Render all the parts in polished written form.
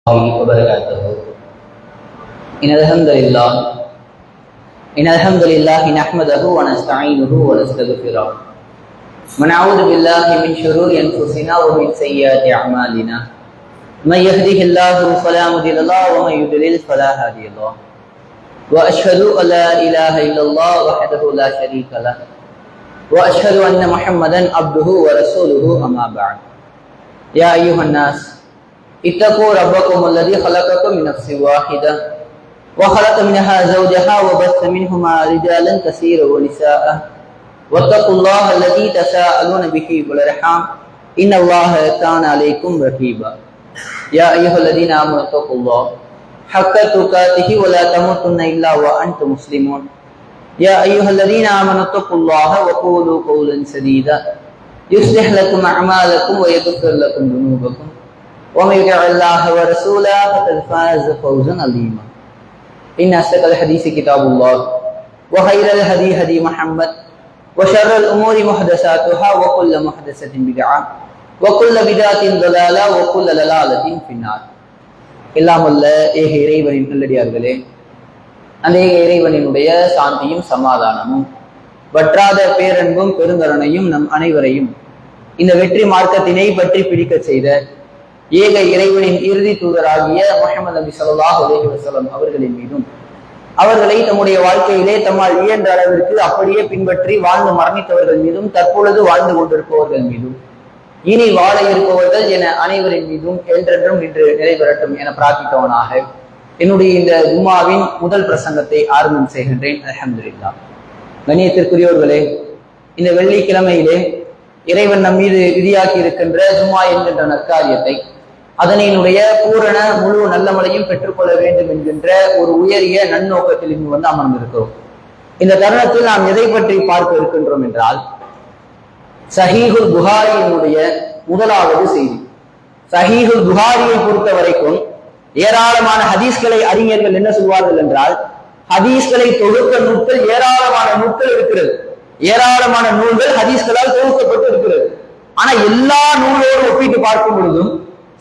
وبركاته إن الحمد لله نحمده ونستعينه ونستغفره ونعوذ بالله من شرور أنفسنا ومن سيئات أعمالنا من يهده الله فلا مضل له ومن يضلل فلا هادي له وأشهد أن لا إله إلا الله وحده لا شريك له وأشهد أن محمدا عبده ورسوله أما بعد يا أيها الناس اتقوا ربكم الذي خلقكم من نفس واحدة وخلق منها زوجها وبث منهما رجالا كثيرا ونساء واتقوا الله الذي تساءلون به والأرحام إن الله كان عليكم رقيبا يا أيها الذين آمنوا اتقوا الله حق تقاته ولا تموتن إلا وأنتم مسلمون يا أيها الذين آمنوا اتقوا الله وقولوا قولا سديدا يصلح لكم أعمالكم ويغفر لكم ذنوبكم ومن يطع الله ورسوله فقد فاز فوزا عظيما إن أصدق الحديث كتاب الله وخير الهدي هدي محمد وشر الأمور محدثاتها وكل محدثة بدعة وكل بدعة ضلالة وكل ضلالة في النار எல்லாம் வல்ல ஏக இறைவனின் நல்லடியார்களே, அந்த ஏக இறைவனினுடைய சாந்தியும் சமாதானமும் வற்றாத பேரன்பும் பெருங்கருணையும் நம் அனைவரையும் இந்த வெற்றி மார்க்கத்தினை பற்றி பிடிக்க செய்த ஏக இறைவனின் இறுதி தூதராகிய முஹம்மது நபி ஸல்லல்லாஹு அலைஹி வஸல்லம் அவர்களின் மீதும், அவர்களை தம்முடைய வாழ்க்கையிலே தம்மால் இயன்ற அளவிற்கு அப்படியே பின்பற்றி வாழ்ந்து மரணித்தவர்கள் மீதும், தற்பொழுது வாழ்ந்து கொண்டிருப்பவர்கள் மீதும், இனி வாழ இருப்பவர்கள் என அனைவரின் மீதும் என்றென்றும் நின்று நிறைவேறட்டும் என பிரார்த்தித்தவனாக என்னுடைய இந்த ஜும்மாவின் முதல் பிரசங்கத்தை ஆரம்பம் செய்கின்றேன். அல்ஹம்துலில்லாஹ். கண்ணியத்திற்குரியவர்களே, இந்த வெள்ளிக்கிழமையிலே இறைவன் நம் மீது விதியாக்கி இருக்கின்ற ஜும்மா என்கின்ற நற்காரியத்தை, அதனையினுடைய பூரண முழு நல்லமலையும் பெற்றுக்கொள்ள வேண்டும் என்கின்ற ஒரு உயரிய நன்னோக்கத்தில் இங்கு வந்து அமர்ந்திருக்கிறோம். இந்த தருணத்தில் நாம் எதை பற்றி பார்க்க இருக்கின்றோம் என்றால், சஹீஹுல் புகாரியினுடைய முதலாவது செய்தி. சஹீஹுல் புகாரியை பொறுத்த வரைக்கும் ஏராளமான ஹதீஸ்களை அறிஞர்கள் என்ன சொல்வார்கள் என்றால், ஹதீஸ்களை தொகுக்க நூல்கள் ஏராளமான நூல்கள் இருக்கிறது, ஏராளமான நூல்கள் ஹதீஸ்களால் தொகுக்கப்பட்டு இருக்கிறது. ஆனா எல்லா நூலோடு ஒப்பிட்டு பார்க்கும் பொழுதும்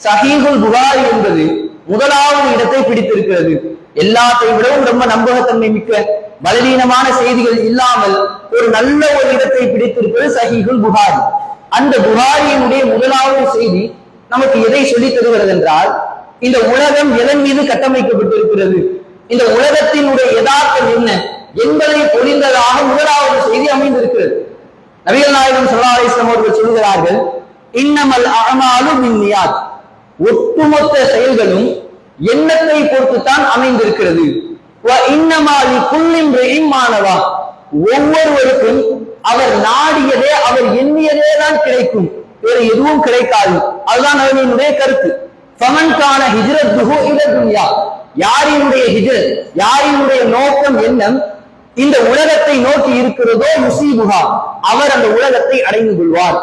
சஹீஹுல் புகாரி என்பது முதலாவது இடத்தை பிடித்திருக்கிறது. எல்லாத்தை விடவும் ரொம்ப நம்பகத்தன்மை மிக்க பலவீனமான செய்திகள் இல்லாமல் ஒரு நல்ல ஒரு இடத்தை பிடித்திருப்பது சஹீஹுல் புகாரி. அந்த புகாரியினுடைய முதலாவது செய்தி நமக்கு எதை சொல்லித் தருகிறது என்றால், இந்த உலகம் எதன் மீது கட்டமைக்கப்பட்டிருக்கிறது, இந்த உலகத்தினுடைய யதார்த்தம் என்ன என்பதை பொழிந்ததாக முதலாவது செய்தி அமைந்திருக்கிறது. நபிகள் நாயகம் ஸல்லல்லாஹு அலைஹி வஸல்லம் அவர்கள் சொல்கிறார்கள், இன்னமல் அஅமாலு பின்னியாத், ஒட்டுமொத்த செயல்களும் எண்ணத்தை பொறுத்துத்தான் அமைந்திருக்கிறது. வ இன்னமா லிகுல்லி இம்ரிஇன் மா நவா, ஒவ்வொருவருக்கும் அவர் நாடியதே, அவர் எண்ணியதே தான் கிடைக்கும், வேறு எதுவும் கிடைக்காது. அதுதான் அவர்களுடைய கருத்து. ஃபமன் கான ஹிஜ்ரத்துஹு இல துன்யா, யாரினுடைய ஹிஜ்ரத், யாரினுடைய நோக்கம் எண்ணம் இந்த உலகத்தை நோக்கி இருக்கிறதோ யுஸீபுஹா, அவர் அந்த உலகத்தை அடைந்து கொள்வார்.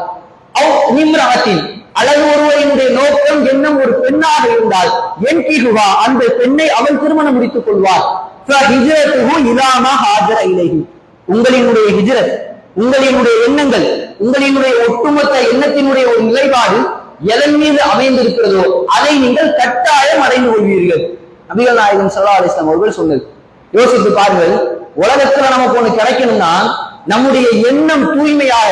அவ் நிம்ரஅத்தின், அல்லது ஒருவரினுடைய நோக்கம் எண்ணம் ஒரு பெண்ணாக இருந்தால் யன்கிஹுஹா, அந்த பெண்ணை அவன் திருமணம் முடித்துக் கொள்வார். ஃபஹிஜ்ரத்துஹு இலா மா ஹாஜர இலைஹி, உங்களினுடைய ஹிஜ்ரத், உங்களினுடைய எண்ணங்கள், உங்களினுடைய ஒட்டுமொத்த எண்ணத்தினுடைய ஒரு நிலைப்பாடு எதன் மீது அமைந்திருக்கிறதோ அதை நீங்கள் கட்டாயம் அடைந்து கொள்வீர்கள். நபிகள் நாயகம் ஸல்லல்லாஹு அலைஹி வஸல்லம் அவர்கள் சொன்னது. யோசித்து பாருங்கள், உலகத்துல நமக்கு ஒண்ணு கிடைக்கணும்னா நம்முடைய எண்ணம் தூய்மையாக,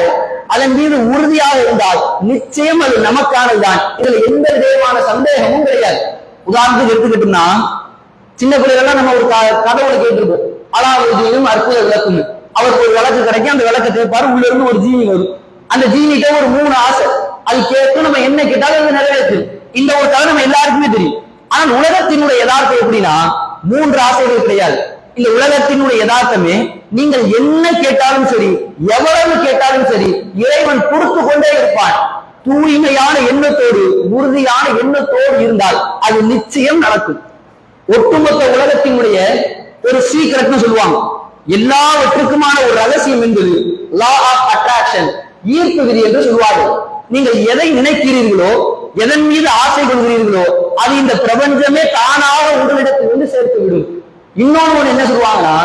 அதன் மீது உறுதியாக இருந்தால் நிச்சயம் அது நமக்கானதுதான். இதுல எந்த விதமான சந்தேகமும் கிடையாது. உதாரணத்துக்கு எடுத்துக்கிட்டோம்னா, சின்ன பிள்ளைகள்லாம் நம்ம ஒரு கதை ஒன்று கேட்டிருப்போம், அலாவுதீனும் அற்புத விளக்கும். அவருக்கு ஒரு விளக்கு கிடைக்கும், அந்த விளக்கை தேய்ப்பாரு, உள்ள இருந்து ஒரு ஜீனி வரும். அந்த ஜீனிட்ட ஒரு 3 ஆசை, அது கேட்கும், நம்ம என்ன கேட்டாலும் அது நிறைவேற்றும். இந்த ஒரு கதை நம்ம எல்லாருக்குமே தெரியும். ஆனால் உலகத்தினுடைய யதார்த்தம் எப்படின்னா 3 ஆசைகள் கிடையாது. இந்த உலகத்தினுடைய யதார்த்தமே, நீங்கள் என்ன கேட்டாலும் சரி, எவ்வளவு கேட்டாலும் சரி, இறைவன் கொடுத்து கொண்டே இருப்பான். தூய்மையான எண்ணத்தோடு, உறுதியான எண்ணத்தோடு இருந்தால் அது நிச்சயம் நடக்கும். ஒட்டுமொத்த உலகத்தினுடைய ஒரு சீக்ரெட்னு சொல்லுவாங்க, எல்லாவற்றுக்குமான ஒரு ரகசியம் என்பது லா ஆஃப் அட்ராக்ஷன், ஈர்ப்பு விதி என்று சொல்வார்கள். நீங்கள் எதை நினைக்கிறீர்களோ, எதன் மீது ஆசை கொள்கிறீர்களோ, அது இந்த பிரபஞ்சமே தானாக உங்களிடத்தில் வந்து சேர்த்து விடும். இன்னொன்று என்ன சொல்லுவாங்கன்னா,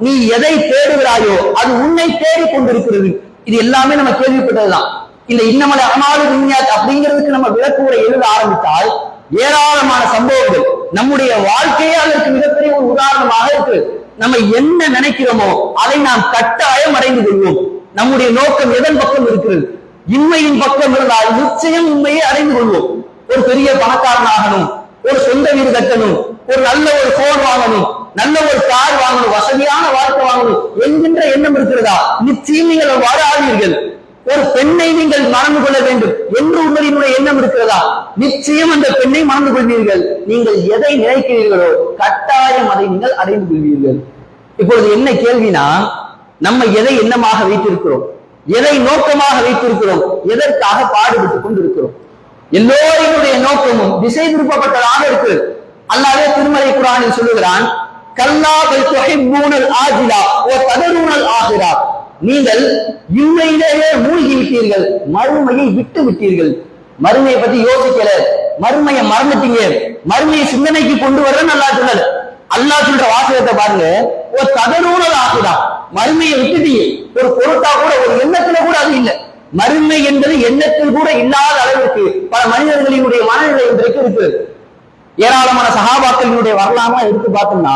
நீ எதை தேடுகிறாயோ அது உன்னை தேடி கொண்டிருக்கிறது. இது எல்லாமே நம்ம கேள்விப்பட்டதுதான். இந்த இன்னமல் அஅமாலு பின்னியாத் அப்படிங்கிறதுக்கு நம்ம விளக்குரை எழுத ஆரம்பித்தால் ஏராளமான சம்பவங்கள் நம்முடைய வாழ்க்கையே அதற்கு மிகப்பெரிய ஒரு உதாரணமாக இருக்கு. நம்ம என்ன நினைக்கிறோமோ அதை நாம் கட்டாயம் அடைந்து கொள்வோம். நம்முடைய நோக்கம் எதன் பக்கம் இருக்கிறது? இன்மையின் பக்கம் இருந்தால் நிச்சயம் உண்மையை அடைந்து கொள்வோம். ஒரு பெரிய பணக்காரன் ஆகணும், ஒரு சொந்த வீடு கட்டணும், ஒரு நல்ல ஒரு போன் வாங்கணும், நல்ல ஒரு கார் வாங்கணும், வசதியான வாழ்க்கை வாங்கணும் என்கின்ற எண்ணம் இருக்கிறதா? நிச்சயம் நீங்கள் அவ்வாறு ஆவீர்கள். ஒரு பெண்ணை நீங்கள் மணந்து கொள்ள வேண்டும் என்று உங்களினுடைய எண்ணம் இருக்கிறதா? நிச்சயம் அந்த பெண்ணை மணந்து கொள்வீர்கள். நீங்கள் எதை நினைக்கிறீர்களோ கட்டாயம் அதை நீங்கள் அடைந்து கொள்வீர்கள். இப்பொழுது என்ன கேள்வினா, நம்ம எதை எண்ணமாக வைத்திருக்கிறோம், எதை நோக்கமாக வைத்திருக்கிறோம், எதற்காக பாடுபட்டுக் கொண்டிருக்கிறோம்? எல்லோருடைய நோக்கமும் திசை திருப்பப்பட்டதாக இருக்கு. அல்லாஹ்வே திருமறை குர்ஆனில் சொல்லுகிறான், கல்லா பல் துஹிப்பூனல் ஆஜிலா வ ததரூனல் ஆகிரா. நீங்கள் இன்மையிலேயே மூழ்கி விட்டீர்கள், மறுமையை விட்டு விட்டீர்கள். மறுமையை பத்தி யோசிக்கல, மறுமையை மறந்துட்டீங்க. மறுமையை சிந்தனைக்கு கொண்டு வரன்னு அல்லாஹ் சொல்லல. அல்லாஹ் சொல்ற வாசகத்தை பாருங்க, ஒரு ததரூனல் ஆகிரா. மறுமையை விட்டுட்டீங்க, ஒரு பொருட்டா கூட ஒரு எண்ணத்துல கூட அது இல்லை. மறுமை என்பது எண்ணத்தில் கூட இல்லாத அளவிற்கு பல மனிதர்களினுடைய மனநிலை இன்றைக்கு இருக்கு. ஏராளமான சஹாபாக்களினுடைய வரலாறு எடுத்து பார்த்தோம்னா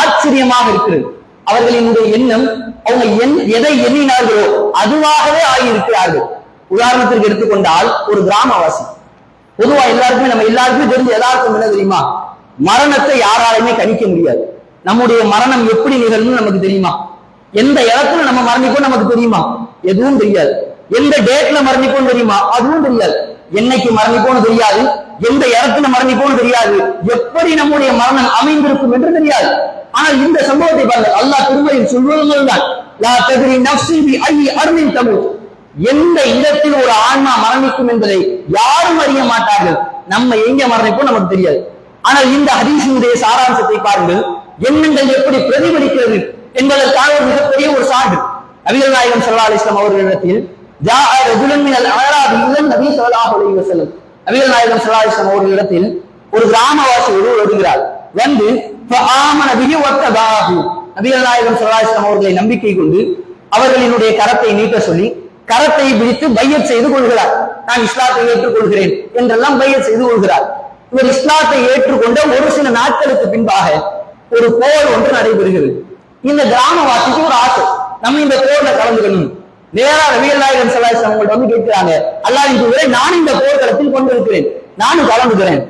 ஆச்சரியமாக இருக்கிறது. அவர்களினுடைய எண்ணம், அவங்க எதை எண்ணினார்களோ அதுவாகவே ஆகியிருக்கிறார்கள். உதாரணத்திற்கு எடுத்துக்கொண்டால் ஒரு கிராமவாசி, பொதுவா எல்லாருக்குமே நம்ம எல்லாருக்குமே தெரிஞ்ச யதார்த்தம் என்ன தெரியுமா? மரணத்தை யாராலுமே கணிக்க முடியாது. நம்முடைய மரணம் எப்படி நிகழும்னு நமக்கு தெரியுமா? எந்த இடத்துல நம்ம மரணிப்போம் நமக்கு தெரியுமா? எதுவும் தெரியாது. எந்த டேட்ல மரணிப்போம் தெரியுமா? அதுவும் தெரியாது. என்னைக்கு மரணிப்போன்னு தெரியாது, எந்த இடத்துல மரணிப்போன்னு தெரியாது, எப்படி நம்முடைய மரணம் அமைந்திருக்கும் என்று தெரியாது. ஆனால் இந்த சம்பவத்தை பாருங்கள், அல்லாஹ் திருமறையில் சொல்வதுதான், லா தத்ரி நஃப்ஸுன் பி ஐயி அர்தின் தமூத். எந்த இடத்தில் ஒரு ஆன்மா மரணிக்கும் என்பதை யாரும் அறிய மாட்டார்கள். நம்ம எங்க மரணிப்போம் நமக்கு தெரியாது. ஆனால் இந்த ஹதீஸினுடைய சாராம்சத்தை பாருங்கள், எண்ணங்கள் எப்படி பிரதிபலிக்கிறது என்பதற்காக ஒரு மிகப்பெரிய ஒரு சான்று. நபிகள் நாயகம் ஸல்லல்லாஹு அலைஹி வஸல்லம் அவர்களிடத்தில் ஜாஅ ரஜுலுன் மினல் அஅராபி இலன் நபி ஸல்லல்லாஹு அலைஹி வஸல்லம், நபிகள் நாயகம் ஸல்லல்லாஹு அலைஹி வஸல்லம் அவர்களிடத்தில் ஒரு கிராமவாசி ஒருவர் வருகிறார். வந்து ஃபஆமன பிஹி வத்தபாஹு, நபிகள் நாயகம் ஸல்லல்லாஹு அலைஹி வஸல்லம் அவர்களை நம்பிக்கை கொண்டு அவர்களினுடைய கரத்தை நீட்ட சொல்லி கரத்தை பிடித்து பையத் செய்து கொள்கிறார். நான் இஸ்லாத்தை ஏற்றுக்கொள்கிறேன் என்றெல்லாம் பையத் செய்து கொள்கிறார். இவர் இஸ்லாத்தை ஏற்றுக்கொண்ட ஒரு சில நாட்களுக்கு பின்பாக ஒரு போர் ஒன்று நடைபெறுகிறது. இந்த கிராமவாசிக்கு ஒரு ஆசை, நம்ம இந்த போர்ல கலந்துக்கணும். நேரா நபிகள் நாயகம் ஸல்லல்லாஹு அலைஹி வஸல்லம் அவங்கள்ட்ட வந்து கேட்கிறாங்க, அல்லாஹ்வின் தூதரே, நான் இந்த போர்க்களத்தில் கொண்டிருக்கிறேன், நானும் கலந்துக்கிறேன்.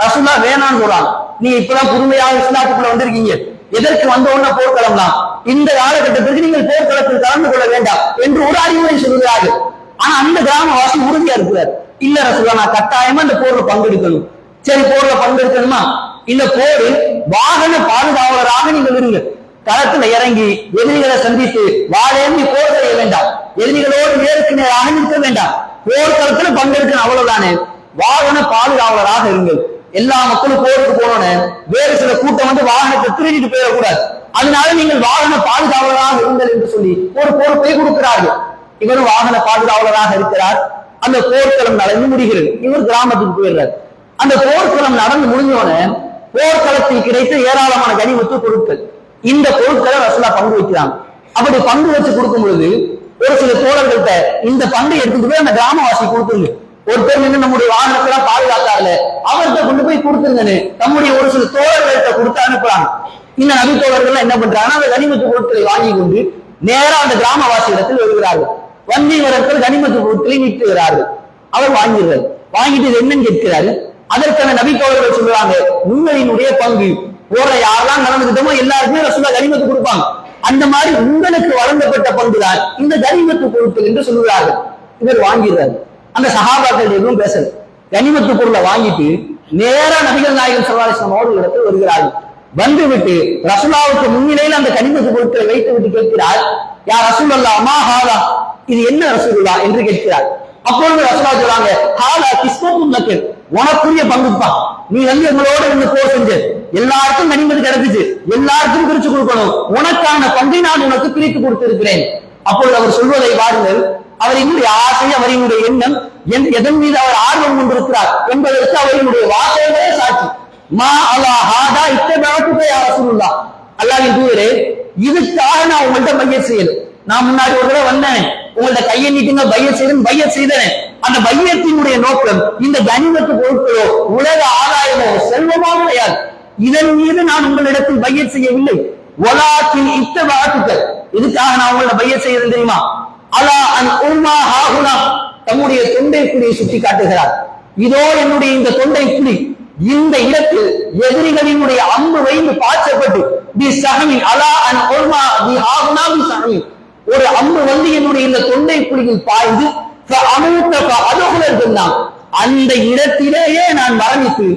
ரசூலுல்லாஹ் வேணான்னு சொல்றாங்க. நீங்க இப்பதான் புதுமையாக இஸ்லாத்துக்குள்ள வந்திருக்கீங்க, எதற்கு வந்த உடனே போர்க்களம்லாம், இந்த காலகட்டத்திற்கு நீங்கள் போர்க்களத்தில் கலந்து கொள்ள வேண்டாம் என்று ஒரு அறிவுரை சொல்கிறார்கள். ஆனா அந்த கிராமவாசி உறுதியா இருக்கிறார். இல்ல ரசூலுல்லாஹ், நான் கட்டாயமா இந்த போர்ல பங்கெடுக்கணும். சரி, போர்ல பங்கெடுக்கணுமா? இந்த போரில் வாகன பாதுகாவலராக நீங்கள் இருங்க. களத்துல இறங்கி எதிரிகளை சந்தித்து வாழேந்தி போர் செய்ய வேண்டாம், எதிரிகளோடு நேருக்கு நேராக நிற்க வேண்டாம், போர்க்களத்துல பங்கெடுக்கணும், அவ்வளவுதானே. வாகன பாதுகாவலராக இருங்கள். எல்லா மக்களும் போருக்கு போனோன்னு வேறு சில கூட்டம் வந்து வாகனத்தை திருடிட்டு போயிடக்கூடாது, அதனால நீங்கள் வாகன பாதுகாவலராக இருங்கள் என்று சொல்லி ஒரு பொறுப்பை கொடுக்கிறார்கள். இவரும் வாகன பாதுகாவலராக இருக்கிறார். அந்த போர்க்களம் நடந்து முடிகிறது. இவர் கிராமத்துக்கு போயிடுறார். அந்த போர்க்களம் நடந்து முடிஞ்சோட போர்க்களத்தில் கிடைத்த ஏராளமான கனிமத்து பொருட்கள், இந்த பொருட்களை ரசூலுல்லாஹ் பங்கு வைக்கிறாங்க. அப்படி பங்கு வச்சு கொடுக்கும் பொழுது ஒரு சில தோழர்கள்ட்ட இந்த பங்கை எடுத்துட்டு போய் அந்த கிராமவாசி கொடுத்துருங்க, ஒருத்தர் நின்று நம்முடைய வாகனத்தெல்லாம் பாதுகாத்தாருல அவர்கிட்ட கொண்டு போய் கொடுத்துருங்கன்னு நம்முடைய ஒரு சில தோழர்கள்ட்ட கொடுத்து அனுப்புறாங்க. இந்த நபி தோழர்கள் என்ன பண்றாங்கன்னா அந்த கனிமத்து பொருட்களை வாங்கி கொண்டு நேரா அந்த கிராமவாசி இடத்தில் வருகிறார்கள். வந்து இவர்கள் கனிமத்து பொருட்களை நீட்டுகிறார்கள். அவர் வாங்கிடுறாரு. வாங்கிட்டு இது என்னன்னு கேட்கிறாரு. அதற்கான நபி தோழர்கள் சொல்றாங்க, உங்களினுடைய பங்கு போற யாரெல்லாம் நடந்துகிட்டோமோ எல்லாருக்குமே ரசூலுல்லாஹ் கனிமத்து கொடுப்பாங்க, அந்த மாதிரி உங்களுக்கு வழங்கப்பட்ட பங்குதான் இந்த கனிமத்து பொருட்கள் என்று சொல்லுகிறார்கள். இவர் வாங்கிடுறாரு. அந்த சஹாபாக்கள் எதுவும் பேசல. கனிமத்து பொருளை வாங்கிட்டு நேரா நபிகள் நாயகம் ஸல்லல்லாஹு அலைஹி வஸல்லம் அவர்களிடத்தில் வருகிறார்கள். வந்துவிட்டு ரசூலுல்லாஹ்வுக்கு முன்னிலையில் அந்த கனிமத்து பொருட்களை வைத்து விட்டு கேட்கிறார், யா ரசூலல்லாஹ் மா ஹாதா, இது என்ன ரசூலுல்லாஹ் என்று கேட்கிறார். அப்பொழுது ரசூலுல்லாஹ் சொல்றாங்க, ஹாதா கிஸ்மத்துன் லக், உனக்குரிய பங்குப்பா, நீ வந்து எங்களோட இருந்து போர் செஞ்ச, எல்லாருக்கும் கனிமத்து கிடைச்சிச்சு, எல்லாருக்கும் பிரிச்சு கொடுக்கணும், உனக்கான பங்கை நான் உனக்கு பிரித்து கொடுத்திருக்கிறேன். அப்பொழுது அவர் சொல்வதை பாருங்கள், அவரினுடைய ஆசை, அவரினுடைய எண்ணம், எதன் மீது அவர் ஆர்வம் கொண்டிருக்கிறார் என்பதற்கு அவரினுடைய வாசகமே சாட்சி. மா அலா ஹாதா இத்தபஅத்துக யா ரசூலுல்லாஹ், அல்லாஹ்வின் தூதரே, இதுக்காக நான் உங்கள்ட்ட பையத் செய்யல. நான் முன்னாடி ஒரு தடவை வந்தேன், உங்கள்ட்ட கையை நீட்டுங்க பையத் செய்தேன், பையத் செய்தேன். அந்த பையத்தினுடைய நோக்கம் இந்த கனிமத்து பொருட்களோ உலக ஆதாயமோ செல்வமோ கிடையாது. இதன் மீது நான் உங்களிடத்தில் பையத் செய்யவில்லை. ஒலாக்கின் இத்தவாத்துக்கள், இதுக்காக நான் உங்களை பையத் செய்யறது தெரியுமா? அலா அன் உம்மா ஹாகுனா, தம்முடைய தொண்டை குழியை சுட்டி காட்டுகிறார். இதோ என்னுடைய இந்த தொண்டை குழி, இந்த இடத்தில் எதிரிகளினுடைய அம்பு வைந்து பாய்ச்சப்பட்டு அலா அன் உம்மா ஹாகுனா பிசஹமின், ஒரு அம்பு வந்து என்னுடைய இந்த தொண்டை குழியில் பாய்ந்து அந்த இடத்திலேயே நான் மரணித்து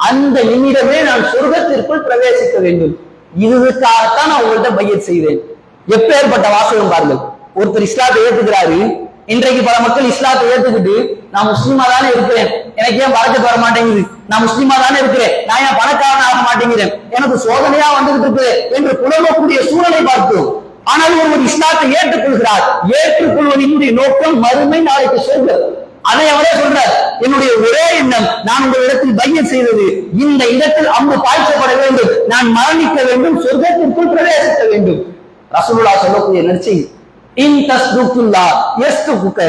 அந்த நிமிடமே நான் சொர்க்கத்திற்குள் பிரவேசிக்க வேண்டும். இதுக்காகத்தான் நான் உங்கள்கிட்ட பையத் செய்தேன். எப்பேற்பட்ட வாசகம் பாருங்கள். ஒருத்தர் இஸ்லாத்தை ஏத்துக்கிறாரு. இன்றைக்கு பல மக்கள் இஸ்லாத்தை ஏத்துக்கிட்டு நான் முஸ்லீமா தானே இருக்கிறேன், எனக்கு ஏன் பறக்கத்து வர மாட்டேங்குது, நான் முஸ்லீமா தானே இருக்கிறேன், நான் ஏன் பணக்காரன் ஆக மாட்டேங்கிறேன், எனக்கு சோதனையா வந்துகிட்டு இருக்கு என்று புலம்பக்கூடிய சூழலை பார்க்கிறோம். ஆனால் ஒருவர் இஸ்லாத்தை ஏற்றுக்கொள்கிறார். ஏற்றுக்கொள்வதனுடைய நோக்கம் மறுமை, நாளைக்கு சொர்க்கம். அதை அவரே சொல்றார், என்னுடைய ஒரே எண்ணம் நான் உங்களிடத்தில் பையத் செய்தது, இந்த இடத்தில் அம்பு பாய்ச்சப்பட வேண்டும், நான் மரணிக்க வேண்டும், சொர்க்கத்திற்குள் பிரவேசிக்க வேண்டும். ரசூலுல்லாஹ் சொல்லக்கூடிய நற்செய்தி, இன் தஸ்துக்குல்லா யஸ்துகுக,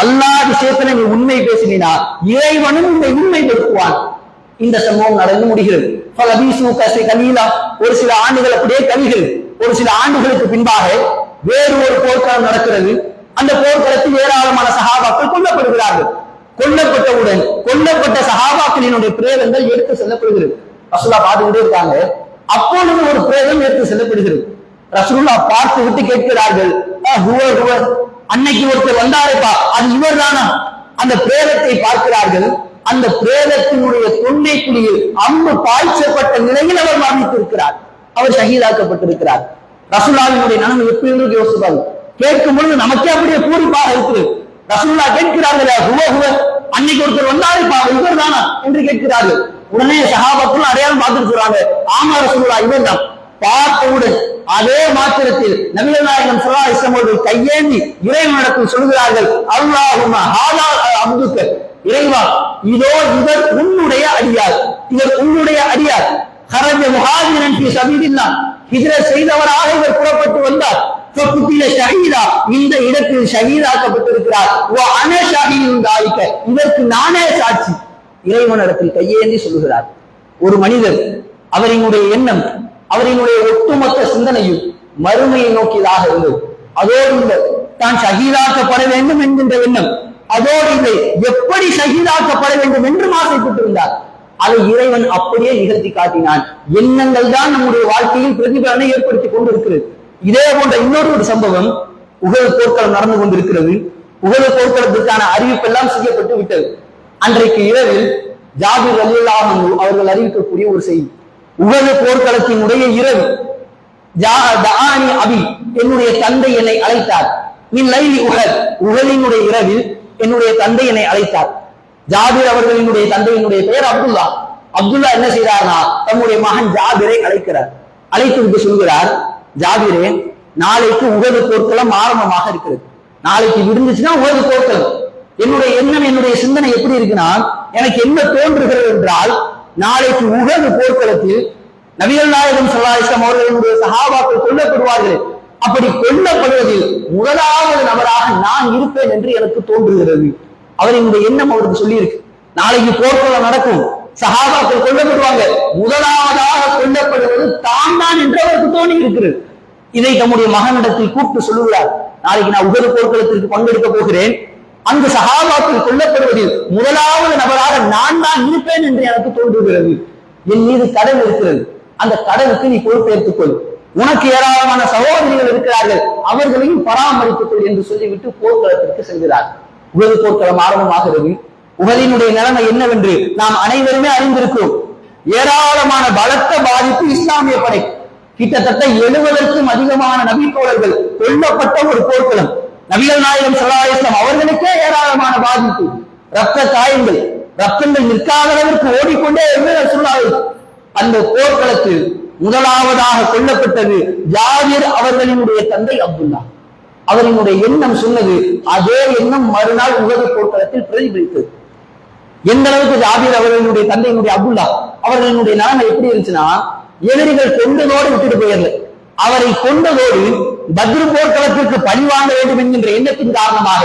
அல்லாஹ் விஷயத்துல நீ உண்மை பேசினா இறைவனும் உன்னை உண்மைப்படுத்துவான். இந்த சம்பவம் நடந்து முடிகிறது. ஒரு சில ஆண்டுகள் அப்படியே கழிகிறது. ஒரு சில ஆண்டுகளுக்கு பின்பாக வேறு ஒரு போர்க்களம் நடக்கிறது. அந்த போர்க்களத்தில் ஏராளமான சஹாபாக்கள் கொல்லப்படுகிறார்கள். கொல்லப்பட்டவுடன் கொல்லப்பட்ட சஹாபாக்களினுடைய பிரேதங்கள் எடுத்து செல்லப்படுகிறது. ரசூலுல்லாஹ் பார்த்துக்கிட்டே இருக்காங்க. அப்பொழுது ஒரு பிரேதம் எடுத்து செல்லப்படுகிறது. ரசூலுல்லாஹ் பார்த்து விட்டு கேட்கிறார்கள், அன்னைக்கு ஒருத்தர் வந்தாருப்பா, அது இவர் தானா? அந்த பிரேதத்தை பார்க்கிறார்கள். அந்த பிரேதத்தினுடைய தொண்டை குழியில் அம்பு பாய்ச்சப்பட்ட நிலையில் அவர் மரணித்திருக்கிறார். அவர் ஷஹீதாக்கப்பட்டிருக்கிறார். ரசூலுல்லாஹ்வினுடைய நிலைமை எப்படி இருக்கு யோசிப்பாங்க. கேட்கும் பொழுது நமக்கே அப்படியே பூரிப்பாக இருக்குது. ரசூலுல்லாஹ் கேட்கிறார்கள், அன்னைக்கு ஒருத்தர் வந்தாருப்பா, இவர் தானா என்று கேட்கிறார்கள். உடனே சஹாபாக்கள் அடையாளம் பார்த்துட்டு சொல்றாங்க, ஆமா ரசூலுல்லாஹ் இவர் தான். பார்த்தவுடன் அதே மாத்திரத்தில் நபிகள் நாயகம் ஸல்லல்லாஹு அலைஹி வஸல்லம் அவர்கள் கையேந்தி இறைவனிடத்தில் சொல்கிறார்கள், அல்லாஹும்ம ஹாதா அப்துக, இறைவா இதோ இவர் உன்னுடைய அடியார், இவர் உன்னுடைய அடியார். ஹரஜ முஹாஜிரன் ஃபீ ஸபீலில்லாஹ், ஹிஜ்ரத் செய்தவராக இவர் புறப்பட்டு வந்தார். ஃபகுதில ஷஹீதா, இந்த இடத்தில் ஷஹீதாக்கப்பட்டிருக்கிறார். வ அன ஷஹீதுன் தாலிக, இதற்கு நானே சாட்சி. இறைவனிடத்தில் கையேந்தி சொல்கிறார். ஒரு மனிதர், அவரினுடைய எண்ணம், அவரினுடைய ஒட்டுமொத்த சிந்தனையும் மறுமையை நோக்கியதாக இருந்தது. அதோடு இல்லை தான் ஷஹீதாக்கப்பட வேண்டும் என்கின்ற எண்ணம், அதோடு இல்லை எப்படி ஷஹீதாக்கப்பட வேண்டும் என்று ஆசைப்பட்டிருந்தார். அதை இறைவன் அப்படியே நிகழ்த்தி காட்டினான். எண்ணங்கள் தான் நம்முடைய வாழ்க்கையில் பிரதிபலனை ஏற்படுத்தி கொண்டிருக்கிறது. இதே போன்ற இன்னொரு சம்பவம், உஹது போர்க்களம் நடந்து கொண்டிருக்கிறது. உஹது போர்க்களத்திற்கான அறிவிப்பெல்லாம் செய்யப்பட்டு விட்டது. அன்றைக்கு இரவில் ஜாபிர் ரலியல்லாஹு அன்ஹு அவர்கள் அறிவிக்கக்கூடிய ஒரு செய்தி, உஹது போர்க்களத்தினுடைய இரவு, ஜாஅனி அபி, என்னுடைய தந்தை என்னை அழைத்தார். மின் லைலி உஹத், உஹதினுடைய இரவில் என்னுடைய தந்தை என்னை அழைத்தார். ஜாபிர் அவர்களினுடைய தந்தையினுடைய பெயர் அப்துல்லா. அப்துல்லா என்ன செய்கிறார்னா, தம்முடைய மகன் ஜாபிரை அழைக்கிறார். அழைத்து விட்டு சொல்கிறார், ஜாபிரே நாளைக்கு உஹது போர்க்களம் ஆரம்பமாக இருக்கிறது, நாளைக்கு விடுந்துச்சுன்னா உஹது போர்க்களம். என்னுடைய எண்ணம், என்னுடைய சிந்தனை எப்படி இருக்குன்னா, எனக்கு என்ன தோன்றுகிறது என்றால், நாளைக்கு உஹது போர்க்களத்தில் நபிகள் நாயகம் ஸல்லல்லாஹு அலைஹி வஸல்லம் அவர்களுடைய சஹாபாக்கள் கொல்லப்படுவார்கள். அப்படி கொல்லப்படுவதில் முதலாவது நபராக நான் இருப்பேன் என்று எனக்கு தோன்றுகிறது. அவரினுடைய எண்ணம் அவருக்கு சொல்லி இருக்கு. நாளைக்கு போர்க்களம் நடக்கும், சஹாபாக்கள் கொல்லப்படுவாங்க, முதலாவதாக கொல்லப்படுவது தான் தான் என்று அவருக்கு தோணி இருக்கிறது. இதை தம்முடைய மகனிடத்தில் கூப்பிட்டு சொல்லுகிறார், நாளைக்கு நான் உஹது போர்க்களத்திற்கு பங்கெடுக்க போகிறேன், அங்கு சஹாபாக்கள் கொல்லப்படுவதில் முதலாவது நபராக நான் தான் இருப்பேன் என்று எனக்கு தோன்றுகிறது. என் மீது கடன் இருக்கிறது, அந்த கடனுக்கு நீ பொறுப்பேற்றுக் கொள், உனக்கு ஏராளமான சகோதரிகள் இருக்கிறார்கள், அவர்களையும் பராமரித்துக் கொள் என்று சொல்லிவிட்டு போர்க்களத்திற்கு செல்கிறார். உஹது போர்க்களம் ஆரம்பமாகிறது. உஹதினுடைய நிலைமை என்னவென்று நாம் அனைவருமே அறிந்திருக்கிறோம். ஏராளமான பலத்த பாதிப்பு இஸ்லாமிய படை, கிட்டத்தட்ட 70க்கும் அதிகமான நபித்தோழர்கள் கொல்லப்பட்ட ஒரு போர்க்களம். நபிகள் நாயகம் ஸல்லல்லாஹு அலைஹி வஸல்லம் அவர்களுக்கே ஏராளமான பாதிப்பு, ரத்த காயங்கள், ரத்தங்கள் நிற்காத அளவிற்கு ஓடிக்கொண்டே சொன்னார்கள். அந்த போர்க்களத்தில் முதலாவதாக கொல்லப்பட்டது ஜாபிர் அவர்களினுடைய தந்தை அப்துல்லா. அவரினுடைய எண்ணம் சொன்னது அதே எண்ணம் மறுநாள் உஹது போர்க்களத்தில் பிரதிபலித்தது. எந்த அளவுக்கு ஜாபிர் அவர்களினுடைய தந்தையினுடைய அப்துல்லா அவர்களினுடைய நிலைமை எப்படி இருந்துச்சுன்னா, எதிரிகள் கொண்டதோடு விட்டுட்டு போயிடல, அவரை கொண்டதோடு பத்ர் போர்க்களத்திற்கு பழி வாங்க வேண்டும் என்கின்ற எண்ணத்தின் காரணமாக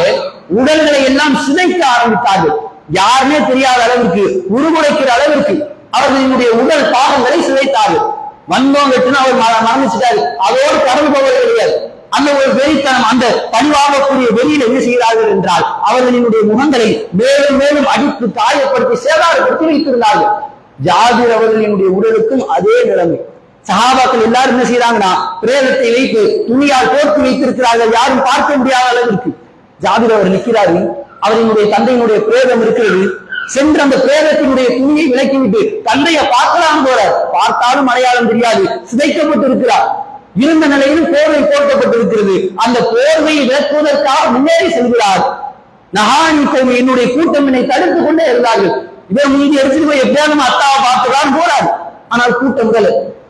உடல்களை எல்லாம் சிதைக்க ஆரம்பித்தார்கள். யாருமே தெரியாத அளவிற்கு, உருகுலைக்கிற அளவிற்கு அவர்களினுடைய உடல் பாகங்களை சிதைத்தார்கள். வந்தோம் வெட்டுனா அவர் மரணிச்சிட்டாரு, அதோடு கடந்து போவது கிடையாது. அந்த ஒரு வெறித்தனம், அந்த பணிவாகக்கூடிய வெளியில என்ன செய்கிறார்கள் என்றால் அவர்களினுடைய முகங்களை மேலும் மேலும் அடித்து காயப்படுத்தி சேதாரப்படுத்தி வைத்திருந்தார்கள். ஜாபிர் அவர்களினுடைய உடலுக்கும் அதே நிலைமை. சஹாபாக்கள் எல்லாரும் என்ன செய்யறாங்கன்னா பிரேதத்தை வைத்து துணியால் போர்த்து வைத்திருக்கிறார்கள், யாரும் பார்க்க முடியாத அளவிற்கு. ஜாபிர் அவர் நிற்கிறார்கள், அவரினுடைய தந்தையினுடைய பிரேதம் இருக்கிறது. சென்று அந்த பிரேதத்தினுடைய துணியை விலக்கிவிட்டு தந்தையை பார்க்கலாம் போறார். பார்த்தாலும் அடையாளம் தெரியாது, சிதைக்கப்பட்டு இருக்கிறார். இருந்த நிலையிலும் போர்வை போர்த்தப்பட்டிருக்கிறது. அந்த போர்வையை விளக்குவதற்காக முன்னேறி செல்கிறார். நஹானி கௌமி, என்னுடைய கூட்டம் என்னை தடுத்துக் கொண்டே இருந்தார்கள். இவர் மீதி எடுத்துட்டு போய் எப்படியாவது நம்ம அத்தாவை பார்த்துதான் போறார். ஆனால் கூட்டம்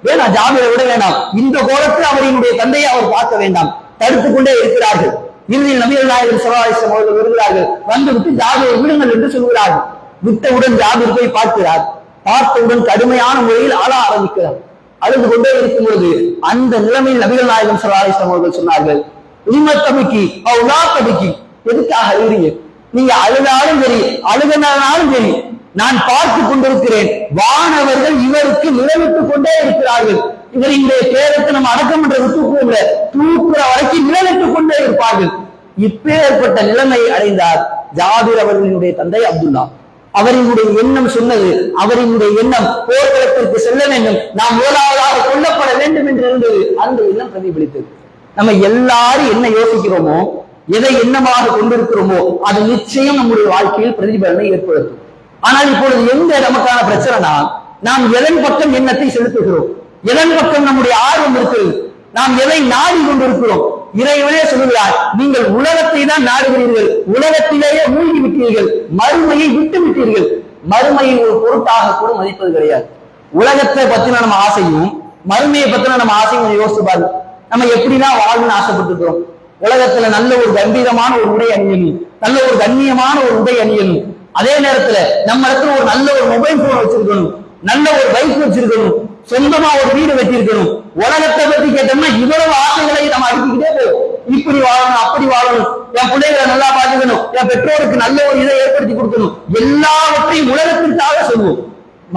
வேணாம், ஜாபிரை விட வேண்டாம், இந்த கோலத்தில் அவரினுடைய தந்தையை அவர் பார்க்க வேண்டாம், தடுத்துக் கொண்டே இருக்கிறார்கள். இறுதியில் நபிகள் நாயகம் ஸல்லல்லாஹு அலைஹி வஸல்லம் அவர்கள் வருகிறார்கள். வந்துவிட்டு ஜாபிரை விடுங்கள் என்று சொல்கிறார்கள். விட்டவுடன் ஜாபிர் போய் பார்க்கிறார். பார்த்தவுடன் கடுமையான முறையில் ஆள ஆரம்பிக்கிறார். அழுது கொண்டே இருக்கும் பொழுது அந்த நிலைமையில் நபிகள் நாயகம் ஸல்லல்லாஹு அலைஹி வஸல்லம் அவர்கள் சொன்னார்கள், உம்மத்தபிக்கி அவுலா தபிக்கி, எதுக்காக அழுகிறீங்க? நீங்க அழுதாலும் சரி, அழுகினாலும் சரி, நான் பார்த்து கொண்டிருக்கிறேன். வானவர்கள் இவருக்கு நிலவிட்டுக் கொண்டே இருக்கிறார்கள். இவர் இந்த பேரத்தை நம்ம அடக்கம் என்ற தூக்குல தூக்குற வரைக்கும் நிலவிட்டுக் கொண்டே இருப்பார்கள். இப்பேற்பட்ட நிலைமை அடைந்தார் ஜாபிர் அவர்களினுடைய தந்தை அப்துல்லா. அவரினுடைய எண்ணம் சொன்னது, அவரினுடைய எண்ணம் போர்க்களத்திற்கு செல்ல வேண்டும், நாம் முதலாவதாக கொல்லப்பட வேண்டும் என்று இருந்தது. அந்த எண்ணம் பிரதிபலித்தது. நம்ம எல்லாரும் என்ன யோசிக்கிறோமோ, எதை எண்ணமாக கொண்டிருக்கிறோமோ, அது நிச்சயம் நம்முடைய வாழ்க்கையில் பிரதிபலனை ஏற்படுத்தும். ஆனால் இப்பொழுது எந்த நமக்கான பிரச்சனைனா, நாம் எதன் பக்கம் எண்ணத்தை செலுத்துகிறோம், எதன் பக்கம் நம்முடைய ஆர்வம் இருக்கிறது, நாம் எதை நாடி கொண்டிருக்கிறோம். இறைவனே சொல்லுகிறார், நீங்கள் உலகத்தை தான் நாடுகிறீர்கள், உலகத்திலேயே மூழ்கி விட்டீர்கள், மறுமையை விட்டு விட்டீர்கள். மறுமையை ஒரு பொருட்டாக கூட மதிப்பது கிடையாது. உலகத்தை பத்தின நம்ம ஆசையும் மறுமையை பத்தின நம்ம ஆசையும் யோசிச்சு பாருங்க. நம்ம எப்படிதான் வாழணும்னு ஆசைப்பட்டிருக்கிறோம். உலகத்துல நல்ல ஒரு கம்பீரமான ஒரு உடை அணியணும், நல்ல ஒரு கண்ணியமான ஒரு உடை அணியணும். அதே நேரத்துல நம்ம இடத்துல ஒரு நல்ல ஒரு மொபைல் போன் வச்சிருக்கணும், நல்ல ஒரு பைக் வச்சிருக்கணும், சொந்தமா ஒரு வீடு வச்சிருக்கணும். உலகத்தை பத்தி கேட்டோம்னா இவ்வளவு ஆசைகளை நம்ம அடுக்கிக்கிட்டே போகும். இப்படி வாழணும், அப்படி வாழணும், என் பிள்ளைகளை நல்லா பாத்துக்கணும், என் பெற்றோருக்கு நல்ல ஒரு இதை ஏற்படுத்தி கொடுக்கணும், எல்லாவற்றையும் உலகத்திற்காக சொல்லுவோம்.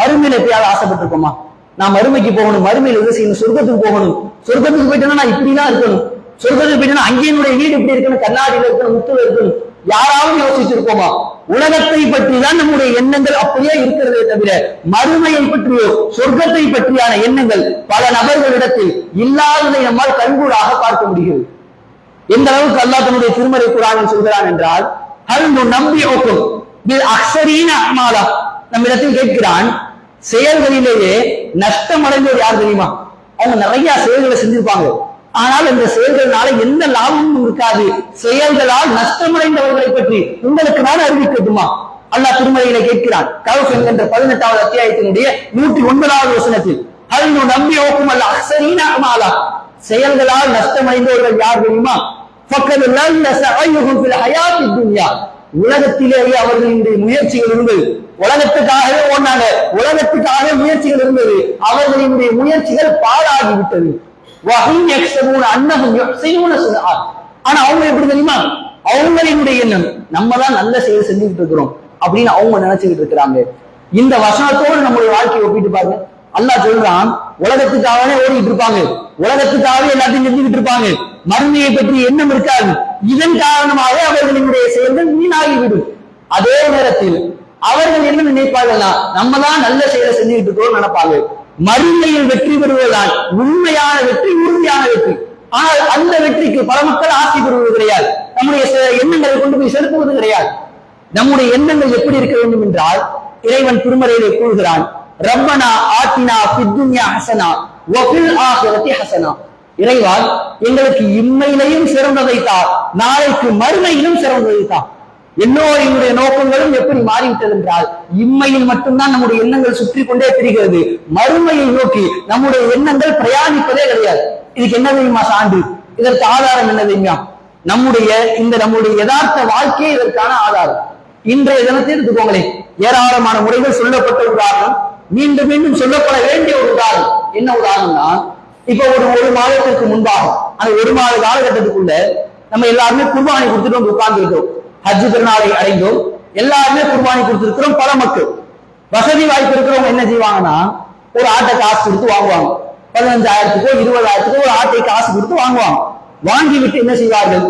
மறுமையில எப்பயாவது ஆசைப்பட்டிருக்கோமா? நான் மறுமைக்கு போகணும், மறுமையில எது செய்யணும், சொர்க்கத்துக்கு போகணும், சொர்க்கத்துக்கு போயிட்டேன்னா நான் இப்படிதான் இருக்கணும், சொர்க்கத்துக்கு போயிட்டேன்னா அங்கே என்னுடைய வீடு இப்படி இருக்கணும், கண்ணாடியில இருக்கணும், முத்துல இருக்கணும். யாராவது யோசிச்சிருக்கோமா? உலகத்தை பற்றி தான் நம்முடைய எண்ணங்கள் அப்படியே இருக்கிறதே தவிர மறுமையை பற்றியோ சொர்க்கத்தை பற்றியான எண்ணங்கள் பல நபர்களிடத்தில் இல்லாததை நம்மால் கண்கூடாக பார்க்க முடிகிறது. எந்த அளவுக்கு அல்லாஹ் தன்னுடைய திருமறை குர்ஆனில் சொல்கிறான் என்றால், ஹல் நுநப்பியுக்கும் பில் அக்ஸரீன அமாலா, நம்மிடத்தில் கேட்கிறான், செயல்களிலேயே நஷ்டம் அடைந்தவர் யார் தெரியுமா? அவங்க நிறைய செயல்களை செஞ்சிருப்பாங்க, ஆனால் இந்த செயல்களால எந்த லாபமும் இருக்காது. செயல்களால் நஷ்டமடைந்தவர்களை பற்றி உங்களுக்கு நான் அறிவிக்கட்டுமா? அல்லாஹ் திருமறையில கேட்கிறான். கஹஃப் என்கின்ற 18வது அத்தியாயத்தினுடைய 109வது வசனத்தில், ஹல் நுநப்பியுக்கும் அல் அக்ஸரீன அமாலா, செயல்களால் நஷ்டமடைந்தவர்கள் யார் தெரியுமா? ஃபக்கத் லல்ல சஅயுஹும் ஃபில் ஹயாத்தித் துன்யா, உலகத்திலேயே அவர்களுடைய முயற்சிகள் இருந்தது, உலகத்துக்காகவே ஓடினாங்க, உலகத்துக்காக முயற்சிகள் இருந்தது, அவர்களினுடைய முயற்சிகள் பாழாகிவிட்டது. ஆனா அவங்க எப்படி தெரியுமா? அவங்களினுடைய எண்ணம், நம்ம தான் நல்ல செயல் செஞ்சுக்கிட்டு இருக்கிறோம் அப்படின்னு அவங்க நினைச்சுக்கிட்டு இருக்கிறாங்க. இந்த வசனத்தோடு நம்முடைய வாழ்க்கையை ஒப்பிட்டு பாருங்க. அல்லாஹ் சொல்றான், உலகத்துக்காகவே ஓடிட்டு இருப்பாங்க, உலகத்துக்காகவே எல்லாத்தையும் செஞ்சுக்கிட்டு இருப்பாங்க, மறுமையை பற்றி எண்ணம் இருக்காது. இதன் காரணமாக அவர்களினுடைய செயல்கள் வீணாகிவிடும். அதே நேரத்தில் அவர்கள் என்ன நினைப்பார்கள்னா, நம்ம தான் நல்ல செயலை செஞ்சுக்கிட்டு இருக்கோம் நினைப்பாங்க. மறுமையில் வெற்றி பெறுவதுதான் உண்மையான வெற்றி, உறுதியான வெற்றி. ஆனால் அந்த வெற்றிக்கு பல மக்கள் ஆசை பெறுவது கிடையாது, நம்முடைய எண்ணங்களை கொண்டு போய் செலுத்துவது கிடையாது. நம்முடைய எண்ணங்கள் எப்படி இருக்க வேண்டும் என்றால், இறைவன் திருமறையிலே கூறுகிறான், ரப்பனா ஆத்தினா ஃபித் துன்யா ஹஸனா வ ஃபில் ஆখিরাতি ஹஸனா, இறைவா எங்களுக்கு இம்மையிலையும் சிறந்ததை தா, நாளைக்கு மறுமையிலும் சிறந்ததை தா. எல்லோருடைய நோக்கங்களும் எப்படி மாறிவிட்டது என்றால், இம்மையில் மட்டும்தான் நம்முடைய எண்ணங்கள் சுற்றி கொண்டே திரிகிறது, மறுமையை நோக்கி நம்முடைய எண்ணங்கள் பிரயாணிப்பதே கிடையாது. இதுக்கு என்ன தெரியுமா சான்று? இதற்கு ஆதாரம் என்ன தெரியுமா? நம்முடைய யதார்த்த வாழ்க்கையே இதற்கான ஆதாரம். இன்றைய தினத்தை எடுத்துக்கோங்களேன், ஏராளமான முறைகள் சொல்லப்பட்ட உதாரணம், மீண்டும் மீண்டும் சொல்லப்பட வேண்டிய ஒரு உதாரணம். என்ன உதாரணம்னா, இப்ப ஒரு மாதத்திற்கு முன்பாக, அந்த ஒரு மாத காலகட்டத்துக்குள்ள நம்ம எல்லாருமே குர்பானி கொடுத்துட்டு வந்து உட்கார்ந்து இருக்கோம். ஹஜ் பெருநாளை அடைந்தோம், எல்லாருமே குர்பானி கொடுத்திருக்கிறோம். பல மக்கள் வசதி வாய்ப்பு இருக்கிறவங்க என்ன செய்வாங்கன்னா, ஒரு ஆட்டை காசு கொடுத்து வாங்குவாங்க. 15,000க்கோ 20,000க்கோ ஒரு ஆட்டை காசு கொடுத்து வாங்குவாங்க. வாங்கி விட்டு என்ன செய்வார்கள்,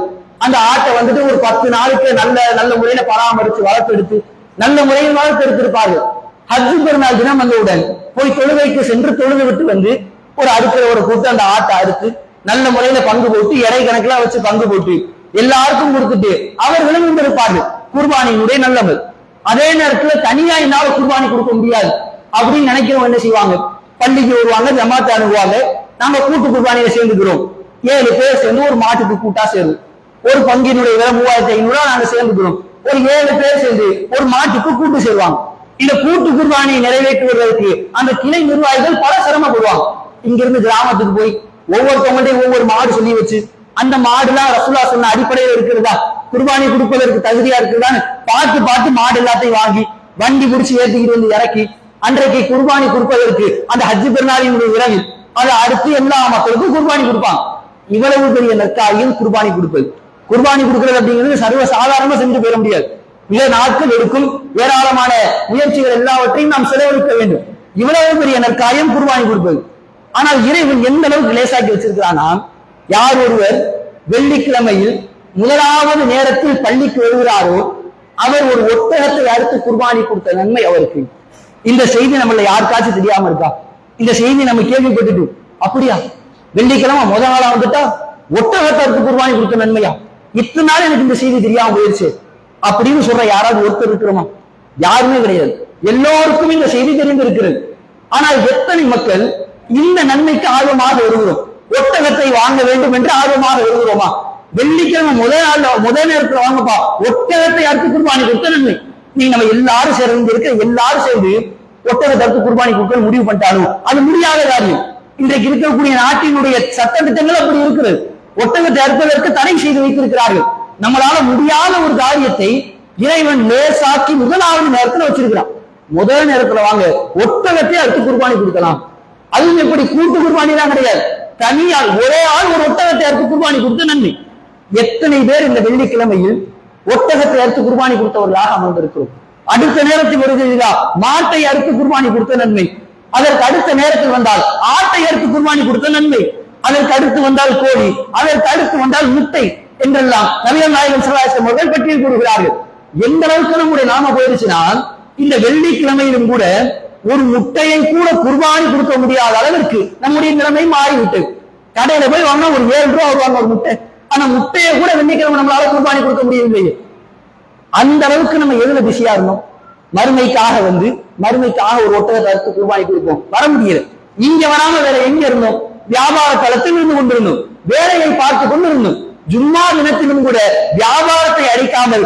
அந்த ஆட்டை வந்துட்டு ஒரு 10 நாளுக்கு நல்ல நல்ல முறையில பராமரித்து வளர்த்தெடுத்து நல்ல முறையில் வளர்த்தெடுத்திருப்பார்கள். ஹஜ் பெருநாள் தினம் வந்தவுடன் போய் தொழுகைக்கு சென்று தொழுது விட்டு வந்து ஒரு அறுக்கிறவரை கூட்டு அந்த ஆட்டை அறுத்து நல்ல முறையில பங்கு போட்டு எடை கணக்குல வச்சு பங்கு போட்டு எல்லாருக்கும் கொடுத்துட்டு அவர்களும் இருப்பார்கள் குர்பானியினுடைய நல்லவர். அதே நேரத்துல தனியா என்னால குர்பானி கொடுக்க முடியாது அப்படின்னு நினைக்கிறவங்க என்ன செய்வாங்க, பள்ளிக்கு வருவாங்க, ஜமாத்தை அணுகுவாங்க, நாங்க கூட்டு குர்பானியில சேர்ந்துக்கிறோம். 7 பேர் சேர்ந்து ஒரு மாட்டுக்கு கூட்டா சேரும். ஒரு பங்கினுடைய விலை 3,500 நாங்க சேர்ந்துக்கிறோம். ஒரு 7 பேர் சேர்ந்து ஒரு மாட்டுக்கு கூட்டு சேருவாங்க. இந்த கூட்டு குர்பானியை நிறைவேற்றுவதற்கு அந்த கிளை நிர்வாகிகள் பல சிரமப்படுவாங்க. இங்கிருந்து கிராமத்துக்கு போய் ஒவ்வொருத்தவங்கள்டையும் ஒவ்வொரு மாடு சொல்லி வச்சு அந்த மாடுலாம் ரசூலுல்லாஹ் சொன்ன அடிப்படையில் இருக்கிறதா, குர்பானி கொடுப்பதற்கு தகுதியா இருக்குதான்னு பார்த்து பார்த்து மாடு எல்லாத்தையும் வாங்கி வண்டி பிடிச்சி ஏற்றிக்கிட்டு வந்து இறக்கி அன்றைக்கு குர்பானி கொடுப்பதற்கு அந்த ஹஜ் பெருநாளினுடைய இரவில் அதை அடுத்து எல்லா மக்களுக்கும் குர்பானி கொடுப்பாங்க. இவ்வளவு பெரிய நற்காரியம் குர்பானி கொடுப்பது. குர்பானி கொடுக்கிறது அப்படிங்கிறது சர்வ சாதாரணமா செஞ்சு பெற முடியாது. மிக நாட்கள் எடுக்கும், ஏராளமான முயற்சிகள் எல்லாவற்றையும் நாம் செலவழிக்க வேண்டும். இவ்வளவு பெரிய நற்காரியம் குர்பானி கொடுப்பது. ஆனால் இறைவன் எந்த அளவுக்கு லேசாக்கி வச்சிருக்கிறானா, யார் ஒருவர் வெள்ளிக்கிழமையில் முதலாவது நேரத்தில் பள்ளிக்கு வருகிறாரோ அவர் ஒரு ஒட்டகத்தை அறுத்து குர்பானி கொடுத்த நன்மை அவருக்கு. இந்த செய்தி நம்மள யாருக்காச்சும் தெரியாம இருக்கா? இந்த செய்தி நம்ம கேள்விப்பட்டுட்டு அப்படியா வெள்ளிக்கிழமை முதல் நாளா வந்துட்டா ஒட்டகத்தை அறுத்து குர்பானி கொடுத்த நன்மையா, இத்தனை நாள் எனக்கு இந்த செய்தி தெரியாம போயிருச்சு அப்படின்னு சொல்ற யாராவது ஒருத்தர் இருக்கிறோமா? யாருமே கிடையாது. எல்லோருக்கும் இந்த செய்தி தெரிந்து இருக்கிறது. ஆனால் எத்தனை மக்கள் இந்த நன்மைக்கு ஆர்வமாக வருகிறோம், ஒட்டகத்தை வாங்க வேண்டும் என்று ஆர்வமாக வருகிறோமா? வெள்ளிக்கிழமை முதல் நேரத்தில் வாங்கப்பா, ஒட்டகத்தை அறுத்து குர்பானி கொடுத்த நன்மை. நீ நம்ம எல்லாரும் சேர்ந்து இருக்க எல்லாரும் சேர்ந்து ஒட்டகத்தை அறுத்து குர்பானி கொடுக்க முடிவு பண்ணிட்டாலும் அது முடியாத காரியம். இன்றைக்கு இருக்கக்கூடிய நாட்டினுடைய சட்ட திட்டங்கள் அப்படி இருக்கிறது. ஒட்டகத்தை அறுப்பதற்கு தடை செய்து வைத்திருக்கிறார்கள். நம்மளால முடியாத ஒரு காரியத்தை இறைவன் லேசாக்கி முதலாவது நேரத்துல வச்சிருக்கிறான். முதல் நேரத்துல வாங்க ஒட்டகத்தை அறுத்து குர்பானி கொடுக்கலாம். அதுவும் எப்படி கூட்டு குர்பானி தான் கிடையாது, தனியால் ஒரே ஆள் ஒரு ஒட்டகத்தை அறுத்து குர்பானி கொடுத்த நன்மை. எத்தனை பேர் இந்த வெள்ளிக்கிழமையில் ஒட்டகத்தை அறுத்து குர்பானி கொடுத்தவர்களாக அமர்ந்திருக்கிறோம். அடுத்த நேரத்தில் வருகிறதா மாட்டை அறுத்து குர்பானி கொடுத்த நன்மை. அதற்கு அடுத்த நேரத்தில் வந்தால் ஆட்டை அறுத்து குர்பானி கொடுத்த நன்மை. அதற்கு அடுத்து வந்தால் கோழி, அதற்கு அடுத்து வந்தால் முட்டை என்றெல்லாம் நபிகள் நாயகம் ஸல்லல்லாஹு அலைஹி வஸல்லம் அவர்கள் பட்டியல் கூறுகிறார்கள். எந்த அளவுக்கு நம்முடைய நாம போயிருச்சுன்னா, இந்த வெள்ளிக்கிழமையிலும் கூட ஒரு முட்டையை கூட குர்பானி கொடுக்க முடியாத அளவிற்கு நம்முடைய நிலைமை மாறிவிட்டது. கடையில போய் வாங்கினா ஒரு 7 ரூபா வருவாங்க ஒரு முட்டை. ஆனா முட்டையை கூட வெள்ளிக்கிழமை நம்மளால குர்பானி கொடுக்க முடியவில்லையே. அந்த அளவுக்கு நம்ம எதுல பிஸியா இருந்தோம்? மறுமைக்காக மறுமைக்காக ஒரு ஒட்டகத்தை அறுத்து குர்பானி கொடுப்போம், வர முடியல. இங்க வராம வேற எங்க இருந்தோம்? வியாபார தளத்தில் இருந்து கொண்டிருந்தோம், வேலையை பார்த்து கொண்டிருந்தோம். ஜும்மா தினத்திலும் கூட வியாபாரத்தை அடிக்காமல்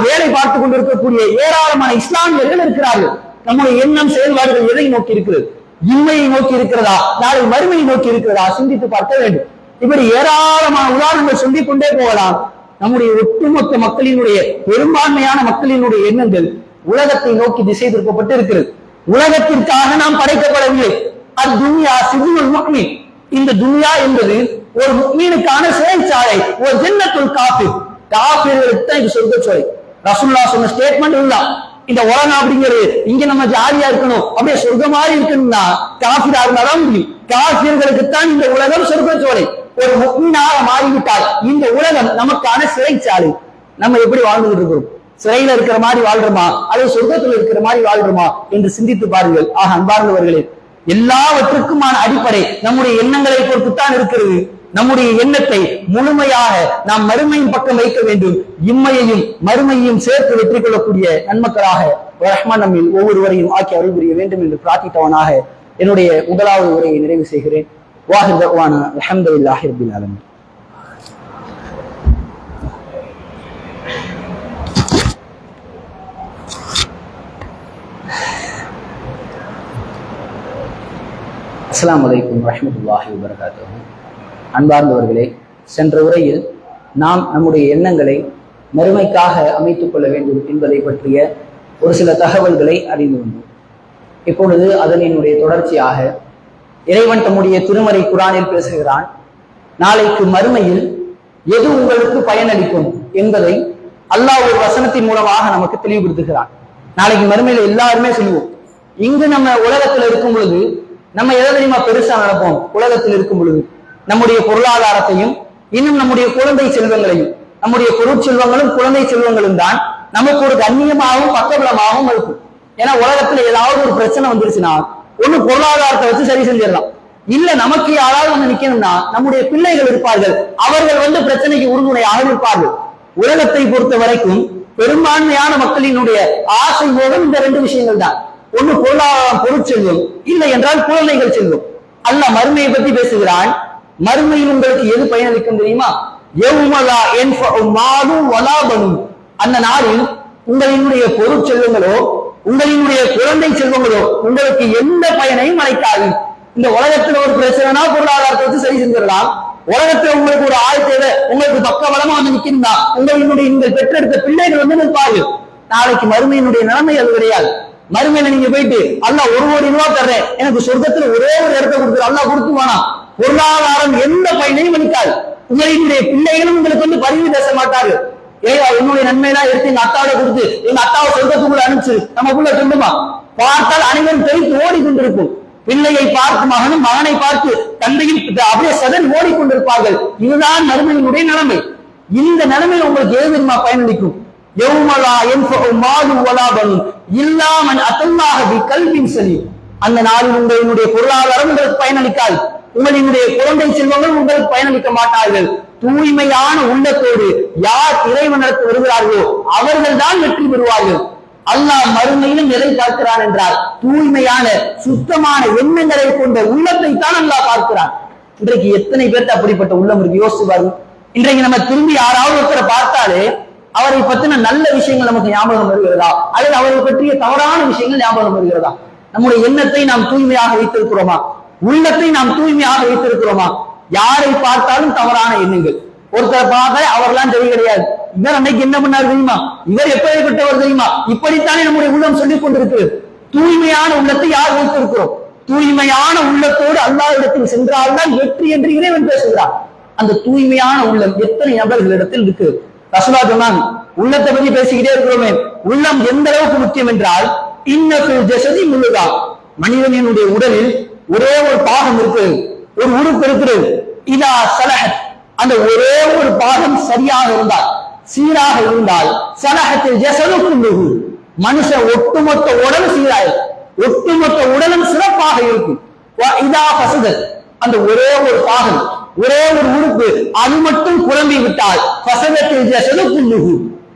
வேலை பார்த்து கொண்டிருக்கக்கூடிய ஏராளமான இஸ்லாமியர்கள் இருக்கிறார்கள். நம்முடைய எண்ணம் செயல்பாடுகள் எதை நோக்கி இருக்கிறது? இன்மையை நோக்கி இருக்கிறதா, நாளை மறுமையை நோக்கி இருக்கிறதா? சிந்தித்து பார்க்க வேண்டும். இப்படி ஏராளமான உதாரணங்கள் சொல்லிக் கொண்டே போகலாம். நம்முடைய ஒட்டுமொத்த மக்களினுடைய பெரும்பான்மையான மக்களினுடைய எண்ணங்கள் உலகத்தை நோக்கி திசை திருப்பப்பட்டு இருக்கிறது. உலகத்திற்காக நாம் படைக்கப்படவில்லை. அது துன்யா சிஜ்னுல் முஃமின். இந்த துன்யா என்பது ஒரு முஃமினுக்கான சிறைச்சாலை, ஒரு ஜன்னத்துல் காஃபிர். காஃபிர்களுக்கு தான் இது சொர்க்கச்சோலை. ரசூலுல்லாஹ் சொன்ன ஸ்டேட்மெண்ட் இதுதான். இந்த உலகம் அப்படிங்கிறது இங்க நம்ம ஜாலியா இருக்கணும், அப்படியே சொர்க்கம் மாதிரி இருக்கணும்னா காஃபிரா இருந்தாதான் முடியும். காஃபிர்களுக்கு தான் இந்த உலகம் சொர்க்கச்சோலை. ஒரு முஃமினாக மாறிவிட்டால் இந்த உலகம் நமக்கான சிறைச்சாலை. நம்ம எப்படி வாழ்ந்துகிட்டு இருக்கிறோம்? சிறையில இருக்கிற மாதிரி வாழ்றோமா, அல்லது சொர்க்கத்தில் இருக்கிற மாதிரி வாழ்றோமா என்று சிந்தித்து பாருங்கள். ஆக அன்பார்ந்தவர்களே, எல்லாவற்றுக்குமான அடிப்படை நம்முடைய எண்ணங்களை பொறுத்துத்தான் இருக்கிறது. நம்முடைய எண்ணத்தை முழுமையாக நாம் மறுமையின் பக்கம் வைக்க வேண்டும். இம்மையையும் மறுமையையும் சேர்த்து வெற்றி கொள்ளக்கூடிய நன்மக்களாக ரஹ்மான் நம்மில் ஒவ்வொருவரையும் ஆக்கி அருள் புரிய வேண்டும் என்று பிரார்த்தித்தவனாக என்னுடைய முதலாவது உரையை நிறைவு செய்கிறேன். வாஹிர் தஅவானா அல்ஹம்துலில்லாஹி ரப்பில் ஆலமீன். அஸ்ஸலாமு அலைக்கும் வரஹ்மத்துல்லாஹி வபரகாத்துஹு. அன்பார்ந்தவர்களே, சென்ற உரையில் நாம் நம்முடைய எண்ணங்களை மறுமைக்காக அமைத்துக் கொள்ள வேண்டும் என்பதை பற்றிய ஒரு சில தகவல்களை அறிந்து வந்தோம். இப்பொழுது அதனுடைய தொடர்ச்சியாக இறைவன் தம்முடைய திருமறை குர்ஆனில் பேசுகிறான். நாளைக்கு மறுமையில் எது உங்களுக்கு பயனளிக்கும் என்பதை அல்லாஹ் ஒரு வசனத்தின் மூலமாக நமக்கு தெளிவுபடுத்துகிறான். நாளைக்கு மறுமையில எல்லாருமே சொல்லுவோம். இங்கு நம்ம உலகத்துல இருக்கும் பொழுது நம்ம எதை தெரியுமா பெருசா நடப்போம்? உலகத்தில் இருக்கும் பொழுது நம்முடைய பொருளாதாரத்தையும் இன்னும் நம்முடைய குழந்தை செல்வங்களையும், நம்முடைய பொருட்செல்வங்களும் குழந்தை செல்வங்களும் தான் நமக்கு ஒரு கண்ணியமாகவும் பக்கபலமாகவும் இருக்கும். ஏன்னா உலகத்துல ஏதாவது ஒரு பிரச்சனை வந்துருச்சுன்னா ஒண்ணு பொருளாதாரத்தை வச்சு சரி செஞ்சிடலாம், இல்ல நமக்கு யாராவது வந்து நிக்கணும்னா நம்முடைய பிள்ளைகள் இருப்பார்கள், அவர்கள் பிரச்சனைக்கு உறுதுணையாக இருப்பார்கள். உலகத்தை பொறுத்த வரைக்கும் பெரும்பான்மையான மக்களினுடைய ஆசை போதும் இந்த ரெண்டு விஷயங்கள் தான். ஒண்ணு பொருளாதாரம், பொருட்செல்வம், இல்லை என்றால் குழந்தைகள் செல்வம். அல்லாஹ் மறுமையை பற்றி பேசுகிறான். மறுமையில் உங்களுக்கு எது பயனளிக்கும் தெரியுமா? அந்த நாளில் உங்களினுடைய பொருட்செல்வங்களோ உங்களினுடைய குழந்தை செல்வங்களோ உங்களுக்கு எந்த பயனையும் அளிக்காது. இந்த உலகத்துல ஒரு பிரச்சனைனா பொருளாதாரத்தை வச்சு சரி செஞ்சிடலாம். உலகத்துல உங்களுக்கு ஒரு ஆள் தேவை, உங்களுக்கு பக்கபலமா வந்து நிக்கிறா, நீங்கள் பெற்றெடுத்த பிள்ளைகள் நிற்பார்கள். நாளைக்கு மறுமையினுடைய நிலைமை அது கிடையாது. மறுமையில நீங்க போயிட்டு அல்லாஹ் 1 கோடி ரூபாய் தர்றேன், எனக்கு சொர்க்கத்துல ஒரே ஒரு இடத்தை கொடுத்துரு, அல்லாஹ் கொடுத்துவானா? பொருளாதாரம் எந்த பயனையும் அளிக்காது. உங்களினுடைய பிள்ளைகளும் உங்களுக்கு பதிவு பேச மாட்டார்கள். என்னுடைய நன்மையெல்லாம் எடுத்து எங்க அத்தாவை கொடுத்து எங்க அத்தாவை சொர்க்கத்துக்குள்ள அனுப்பிச்சு நமக்குள்ள சொல்லுமா? பார்த்தால் அனைவரும் தெரிந்து ஓடிக்கொண்டிருக்கும். பிள்ளையை பார்த்து மகனும், மகனை பார்த்து தந்தையும் அப்படியே சதன் ஓடிக்கொண்டிருப்பார்கள். இதுதான் மறுமையினுடைய நிலைமை. இந்த நிலைமையில் உங்களுக்கு எது தெரியுமா பயனளிக்கும்? அந்த நாளில் உங்களினுடைய பொருளாதாரம் உங்களுக்கு பயனளிக்காது, உங்களினுடைய குழந்தை செல்வங்கள் உங்களுக்கு பயனளிக்க மாட்டார்கள். தூய்மையான உள்ளத்தோடு யார் இறைவனுக்கு வருகிறார்களோ அவர்கள் தான் வெற்றி பெறுவார்கள். அல்லாஹ் மறுமையிலும் எதை பார்க்கிறான் என்றால் தூய்மையான சுத்தமான எண்ணங்களை கொண்ட உள்ளத்தை தான் அல்லாஹ் பார்க்கிறான். இன்றைக்கு எத்தனை பேருக்கு அப்படிப்பட்ட உள்ளம் இருக்கு யோசிச்சு பாருங்க. இன்றைக்கு நம்ம திரும்பி யாராவது ஒருத்தரை பார்த்தாலே அவரை பற்றின நல்ல விஷயங்கள் நமக்கு ஞாபகம் வருகிறதா, அல்லது அவரை பற்றிய தவறான விஷயங்கள் ஞாபகம் வருகிறதா? நம்முடைய எண்ணத்தை நாம் தூய்மையாக வைத்திருக்கிறோமா? உள்ளத்தை நாம் தூய்மையாக வைத்திருக்கிறோமா? யாரை பார்த்தாலும் தவறான எண்ணங்கள். ஒருத்தரை பார்த்தா அவர்லாம் தெரிய கிடையாது, இவர் அன்னைக்கு என்ன பண்ணாரு தெரியுமா, இவர் எப்படிப்பட்டவர் தெரியுமா, இப்படித்தானே நம்முடைய உள்ளம் சொல்லிக் கொண்டிருக்கு. தூய்மையான உள்ளத்தை யார் வைத்திருக்கிறோம்? தூய்மையான உள்ளத்தோடு அல்லாஹ்விடத்தில் சென்றால்தான் வெற்றி என்று இறைவன் பேசுகிறார். அந்த தூய்மையான உள்ளம் எத்தனை நபர்களிடத்தில் இருக்கு? ரசூலுல்லாஹ் சொன்னாங்க, உள்ளத்தை பற்றி பேசிக்கிட்டே இருக்கிறோமே, உள்ளம் எந்த அளவுக்கு முக்கியம் என்றால் இன்னஃபில் ஜஸதி முழுகா, மனிதனுடைய உடலில் ஒரே ஒரு பாகம் இருக்கிறது, ஒரு உறுப்பு இருக்கிறது. இதா சலஹத், அந்த ஒரே ஒரு பாகம் சரியாக இருந்தால், சீராக இருந்தால், சலஹத்தில் ஜஸதுக்குல்லுஹு, மனுஷ ஒட்டுமொத்த உடலும் சீராயிருக்கும், ஒட்டுமொத்த உடலும் சிறப்பாக இருக்கும். இதா ஃபஸதத், அந்த ஒரே ஒரு பாகம், ஒரே ஒரு உறுப்பு அது மட்டும் குழம்பி விட்டால், ஃபஸதத்தில் ஜஸதுக்குல்லுஹு,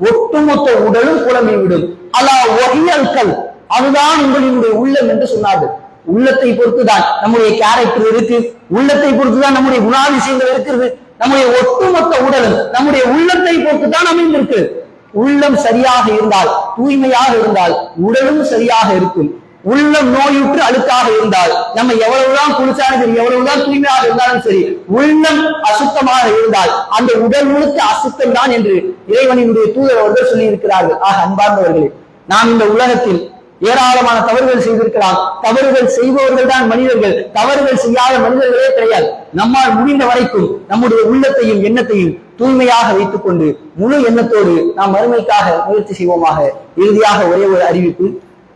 ஒட்டுமொத்த உடலும் குழம்பி விடும். அலா வஹியல் கல், அதுதான் உங்களினுடைய உள்ளம் என்று சொன்னார்கள். உள்ளத்தை பொறுத்துதான் நம்முடைய கேரக்டர் இருக்கு, உள்ளத்தை பொறுத்துதான் நம்முடைய குணாதிசயங்கள் இருக்கிறது. நம்முடைய ஒட்டுமொத்த உடலும் நம்முடைய உள்ளத்தை பொறுத்துதான் அமைந்திருக்கு. உள்ளம் சரியாக இருந்தால், தூய்மையாக இருந்தால் உடலும் சரியாக இருக்கும். உள்ளம் நோயுற்று அழுக்காக இருந்தால் நம்ம எவ்வளவுதான் குளிச்சாலும் சரி, எவ்வளவுதான் தூய்மையாக இருந்தாலும் சரி, உள்ளம் அசுத்தமாக இருந்தால் அந்த உடல் முழுக்க அசுத்தம் தான் என்று இறைவனினுடைய தூதர் அவர்கள் சொல்லி இருக்கிறார்கள். ஆக அன்பார்ந்தவர்களே, நாம் இந்த உலகத்தில் ஏராளமான தவறுகள் செய்திருக்கலாம். தவறுகள் செய்பவர்கள் தான் மனிதர்கள், தவறுகள் செய்யாத மனிதர்களே கிடையாது. நம்மால் முடிந்த வரைக்கும் நம்முடைய உள்ளத்தையும் எண்ணத்தையும் தூய்மையாக வைத்துக் கொண்டு முழு எண்ணத்தோடு நாம் மறுமைக்காக முயற்சி செய்வோமாக. இறுதியாக ஒரே ஒரு அறிவிப்பு,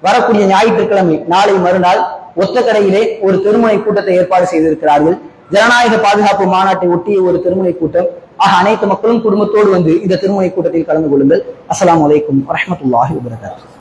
வரக்கூடிய ஞாயிற்றுக்கிழமை நாளை மறுநாள் ஒத்தக்கடையிலே ஒரு திருமுனை கூட்டத்தை ஏற்பாடு செய்திருக்கிறார்கள். ஜனநாயக பாதுகாப்பு மாநாட்டை ஒட்டிய ஒரு திருமுனை கூட்டம். ஆக அனைத்து மக்களும் குடும்பத்தோடு வந்து இந்த திருமுனை கூட்டத்தில் கலந்து கொள்ளுங்கள். அஸ்ஸலாமு அலைக்கும் வரஹ்மத்துல்லாஹி வபரகாத்துஹு.